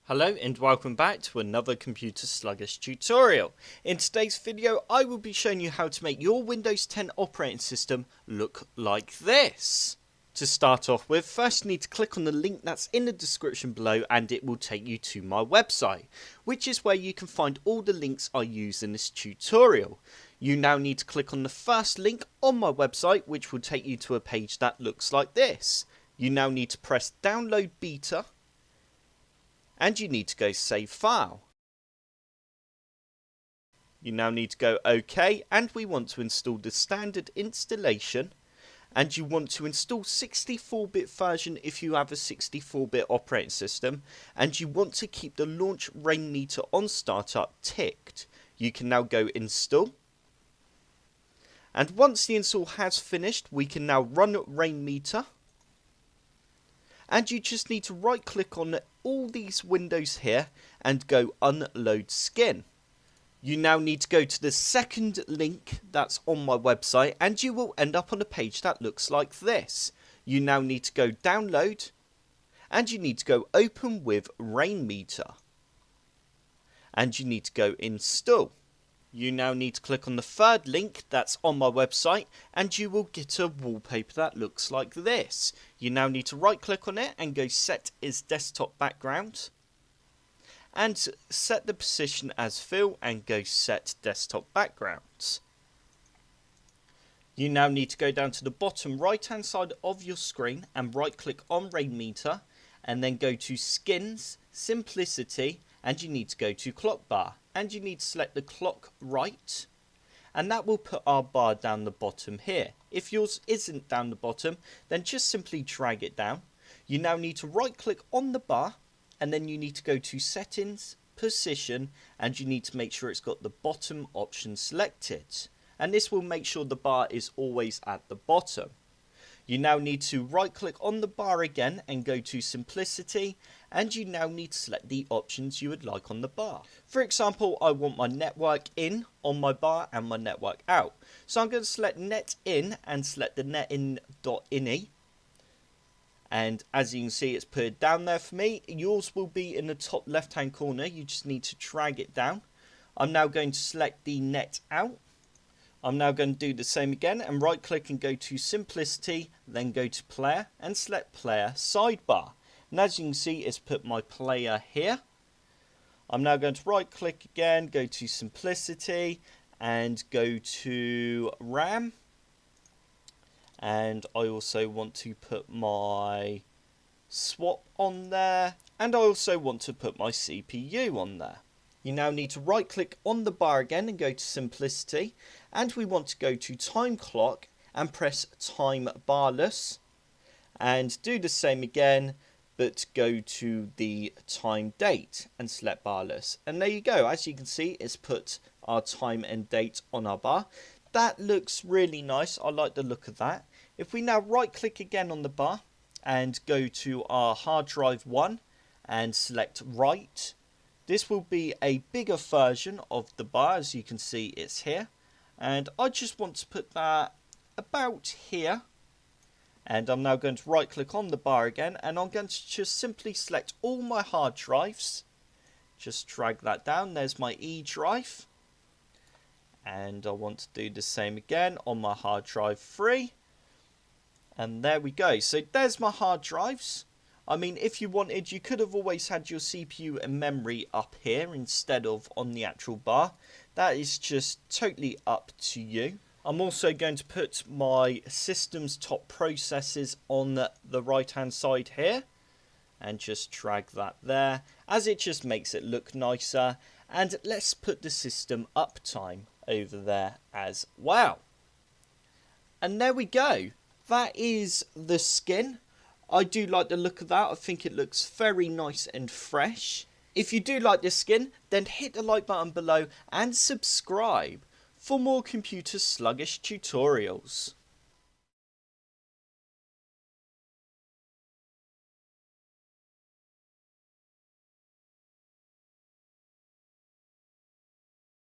Hello and welcome back to another Computer Sluggish tutorial. In today's video I will be showing you how to make your Windows 10 operating system look like this. To start off with, first you need to click on the link that's in the description below and it will take you to my website, which is where you can find all the links I use in this tutorial. You now need to click on the first link on my website, which will take you to a page that looks like this. You now need to press download beta. And you need to go save file. You now need to go OK, and we want to install the standard installation, and you want to install 64-bit version if you have a 64-bit operating system, and you want to keep the launch Rainmeter on startup ticked. You can now go install, and once the install has finished we can now run Rainmeter. And you just need to right click on all these windows here and go unload skin. You now need to go to the second link that's on my website and you will end up on a page that looks like this. You now need to go download and you need to go open with Rainmeter. And you need to go install. You now need to click on the third link that's on my website and you will get a wallpaper that looks like this. You now need to right click on it and go set as desktop background and set the position as fill and go set desktop backgrounds. You now need to go down to the bottom right hand side of your screen and right click on Rainmeter and then go to skins, simplicity, and you need to go to clock bar and you need to select the clock right and that will put our bar down the bottom here. If yours isn't down the bottom then just simply drag it down. You now need to right click on the bar and then you need to go to settings, position, and you need to make sure it's got the bottom option selected, and this will make sure the bar is always at the bottom. You now need to right click on the bar again and go to simplicity, and you now need to select the options you would like on the bar. For example, I want my network in on my bar and my network out. So I'm going to select net in and select the netin.ini. And as you can see, it's put it down there for me. Yours will be in the top left hand corner. You just need to drag it down. I'm now going to select the net out. I'm now going to do the same again and right click and go to simplicity, then go to player and select player sidebar. And as you can see, it's put my player here. I'm now going to right click again, go to simplicity and go to RAM. And I also want to put my swap on there. And I also want to put my CPU on there. You now need to right click on the bar again and go to simplicity, and we want to go to time clock and press time barless and do the same again but go to the time date and select barless, and there you go. As you can see, it's put our time and date on our bar. That looks really nice. I like the look of that. If we now right click again on the bar and go to our hard drive 1 and select write, this will be a bigger version of the bar. As you can see, it's here. And I just want to put that about here. And I'm now going to right click on the bar again. And I'm going to just simply select all my hard drives. Just drag that down. There's my E drive. And I want to do the same again on my hard drive 3. And there we go. So there's my hard drives. I mean, if you wanted, you could have always had your CPU and memory up here instead of on the actual bar. That is just totally up to you. I'm also going to put my system's top processes on the right hand side here. And just drag that there, as it just makes it look nicer. And let's put the system uptime over there as well. And there we go. That is the skin. I do like the look of that. I think it looks very nice and fresh. If you do like this skin, then hit the like button below and subscribe for more Computer Sluggish tutorials.